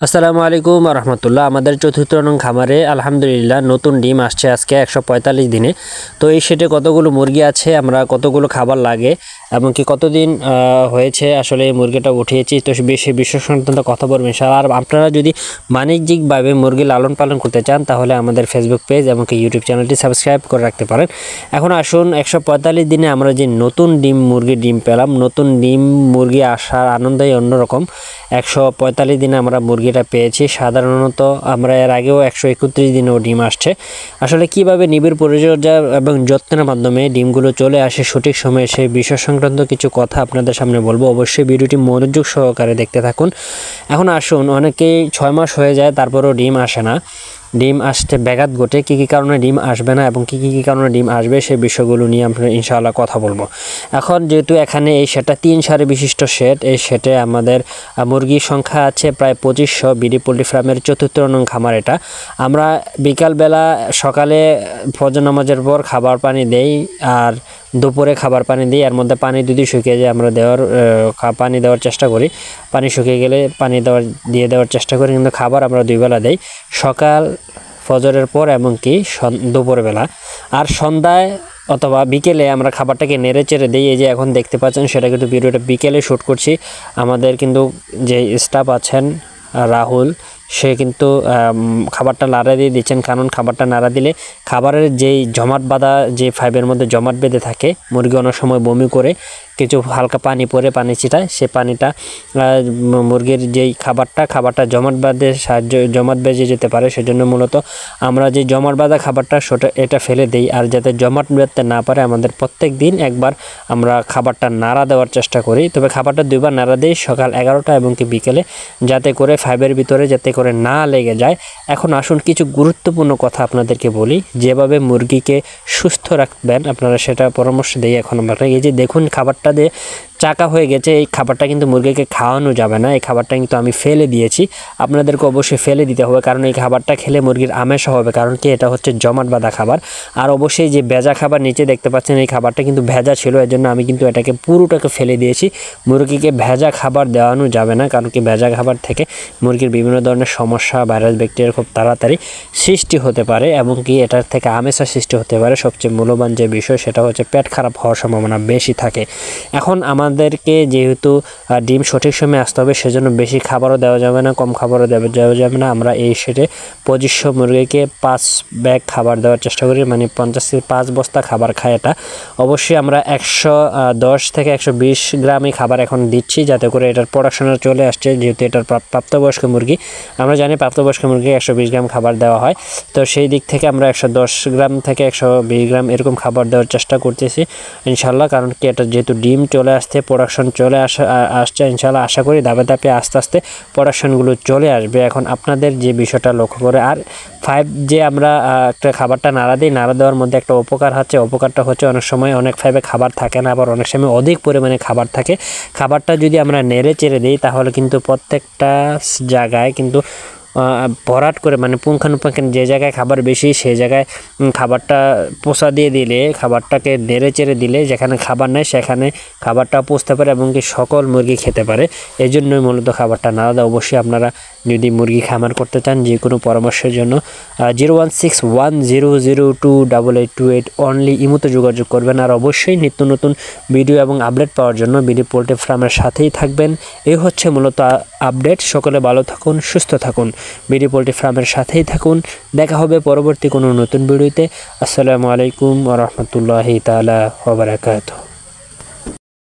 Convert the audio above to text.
আসসালামু আলাইকুম রহমতুল্লাহ। আমাদের চতুর্থ নং খামারে আলহামদুলিল্লাহ নতুন ডিম আসছে আজকে 145 দিনে। তো এই সেটে কতগুলো মুরগি আছে, আমরা কতগুলো খাবার লাগে এবং কি কতদিন হয়েছে আসলে এই মুরগিটা উঠিয়েছি, তো বেশি বিশ্ব সংক্রান্ত কথা বলবেন ইনশাআল্লাহ। আর আপনারা যদি বাণিজ্যিকভাবে মুরগি লালন পালন করতে চান তাহলে আমাদের ফেসবুক পেজ এবং কি ইউটিউব চ্যানেলটি সাবস্ক্রাইব করে রাখতে পারেন। এখন আসুন 145 দিনে আমরা যে নতুন মুরগি ডিম পেলাম, নতুন ডিম মুরগি আসার আনন্দই অন্যরকম। 145 দিনে আমরা মুরগিটা পেয়েছি। সাধারণত আমরা এর আগেও 131 দিনেও ডিম আসছে। আসলে কিভাবে নিবিড় পরিচর্যা এবং যত্নের মাধ্যমে ডিমগুলো চলে আসে সঠিক সময়ে, সেই বিষয় সংক্রান্ত কিছু কথা আপনাদের সামনে বলবো। অবশ্যই ভিডিওটি মনোযোগ সহকারে দেখতে থাকুন। এখন আসুন, অনেকেই 6 মাস হয়ে যায় তারপরেও ডিম আসে না। ডিম আসতে ব্যাঘাত ঘটে, কী কী কারণে ডিম আসবে না এবং কী কী কারণে ডিম আসবে সেই বিষয়গুলো নিয়ে আমরা ইনশাআল্লাহ কথা বলবো। এখন যেহেতু এখানে এই সেটটা 3 সারি বিশিষ্ট সেট, এই সেটে আমাদের মুরগির সংখ্যা আছে প্রায় 2500। বিডি পোল্ট্রি ফার্মের চতুর্থ নং খামার এটা। আমরা বিকালবেলা সকালে ফজর নামাজের পর খাবার পানি দেই, আর দুপুরে খাবার পানি দিই। এর মধ্যে পানি যদি শুকিয়ে যায় আমরা পানি দেওয়ার চেষ্টা করি। পানি শুকিয়ে গেলে পানি দিয়ে দেওয়ার চেষ্টা করি, কিন্তু খাবার আমরা 2 বেলা দেই, সকাল ফজরের পর এবং কি দুপুরবেলা। আর সন্ধ্যায় অথবা বিকেলে আমরা খাবারটাকে নেড়ে চেড়ে দিই। এই যে এখন দেখতে পাচ্ছেন সেটা কিন্তু ভিডিওটা বিকেলে শ্যুট করছি। আমাদের কিন্তু যে স্টাফ আছেন রাহুল, সে কিন্তু খাবারটা নাড়া দিয়ে দিচ্ছেন, কারণ খাবারটা নাড়া দিলে খাবারের যেই জমাট বাঁধা যে ফাইবের মধ্যে জমাট বেঁধে থাকে, মুরগি অনেক সময় বমি করে কিছু হালকা পানি পরে পানি ছিটায়, সে পানিটা মুরগির যেই খাবারটা জমাট বেঁধে যেতে পারে। সেজন্য মূলত আমরা যে জমাট বাঁধা খাবারটা এটা ফেলে দিই। আর যাতে জমাট বেঁধতে না পারে আমাদের প্রত্যেক দিন একবার আমরা খাবারটা নাড়া দেওয়ার চেষ্টা করি। তবে খাবারটা 2 বার নাড়া দিই, সকাল 11টা এবং কি বিকেলে, যাতে করে ফাইবের ভিতরে যাতে করে না লেগে যায়। এখন আসুন কিছু গুরুত্বপূর্ণ কথা আপনাদেরকে বলি, যেভাবে মুরগিকে সুস্থ রাখবেন আপনারা সেটা পরামর্শ দিই এখন আমরা। এই যে দেখুন খাবারটা দিয়ে চাকা হয়ে গেছে, এই খাবারটা কিন্তু মুরগিকে খাওয়ানো যাবে না। এই খাবারটা কিন্তু আমি ফেলে দিয়েছি, আপনাদেরকে অবশ্যই ফেলে দিতে হবে, কারণ এই খাবারটা খেলে মুরগির আমেশা হবে, কারণ কি এটা হচ্ছে জমাট বাঁধা খাবার। আর অবশ্যই যে ভেজা খাবার নিচে দেখতে পাচ্ছেন, এই খাবারটা কিন্তু ভেজা ছিল, এজন্য আমি কিন্তু এটাকে পুরোটাকে ফেলে দিয়েছি। মুরগিকে ভেজা খাবার দেওয়ানো যাবে না, কারণ কি ভেজা খাবার থেকে মুরগির বিভিন্ন ধরনের সমস্যা, ভাইরাস, ব্যাকটেরিয়া খুব তাড়াতাড়ি সৃষ্টি হতে পারে এবং কি এটার থেকে আমেশা সৃষ্টি হতে পারে। সবচেয়ে মূল্যবান যে বিষয় সেটা হচ্ছে পেট খারাপ হওয়ার সম্ভাবনা বেশি থাকে। এখন আমাদেরকে যেহেতু ডিম সঠিক সময়ে আসতে হবে, সেজন্য বেশি খাবারও দেওয়া যাবে না, কম খাবারও দেওয়া যাবে না। আমরা এই সেটে 2500 মুরগিকে 5 ব্যাগ খাবার দেওয়ার চেষ্টা করি, মানে 50 থেকে 5 বস্তা খাবার খায় এটা। অবশ্যই আমরা 110 থেকে 120 গ্রামই খাবার এখন দিচ্ছি, যাতে করে এটার প্রোডাকশনে চলে আসছে। যেহেতু এটার প্রাপ্তবয়স্ক মুরগি, আমরা জানি প্রাপ্তবয়স্ক মুরগি 120 গ্রাম খাবার দেওয়া হয়, তো সেই দিক থেকে আমরা 110 গ্রাম থেকে 120 গ্রাম এরকম খাবার দেওয়ার চেষ্টা করতেছি ইনশাল্লাহ। কারণ কি এটা যেহেতু ডিম চলে আসছে, প্রোডাকশন চলে আসছে ইনশাল্লাহ, আশা করি ধাপে ধাপে আস্তে আস্তে প্রোডাকশনগুলো চলে আসবে। এখন আপনাদের যে বিষয়টা লক্ষ্য করে, আর 5 যে আমরা একটা খাবারটা নাড়া দিই, নাড়া দেওয়ার মধ্যে একটা উপকার হচ্ছে, উপকারটা হচ্ছে অনেক সময় অনেক 5-এ খাবার থাকে না, আবার অনেক সময় অধিক পরিমাণে খাবার থাকে। খাবারটা যদি আমরা নেড়ে চেড়ে দিই তাহলে কিন্তু প্রত্যেকটা জায়গায় কিন্তু ভরাট করে, মানে পুঙ্খানুপুঙ্খান যে জায়গায় খাবার বেশি সেই জায়গায় খাবারটা পোষা দিয়ে দিলে, খাবারটাকে নেড়ে চেড়ে দিলে যেখানে খাবার নেই সেখানে খাবারটা পৌঁছতে পারে এবং কি সকল মুরগি খেতে পারে। এই জন্যই মূলত খাবারটা না দেয়। অবশ্যই আপনারা যদি মুরগি খামার করতে চান, যে কোনো পরামর্শের জন্য 0161002828 অনলি ইমোতে যোগাযোগ করবেন। আর অবশ্যই নিত্য নতুন ভিডিও এবং আপডেট পাওয়ার জন্য বিডি পোল্ট্রি ফার্মের সাথেই থাকবেন। এই হচ্ছে মূলত আপডেট। সকলে ভালো থাকুন, সুস্থ থাকুন, বিডি পোল্ট্রি ফার্মের সাথেই থাকুন। দেখা হবে পরবর্তী কোনো নতুন ভিডিওতে। আসসালামু আলাইকুম ওয়া রাহমাতুল্লাহি তাআলা ওয়া বারাকাতুহু।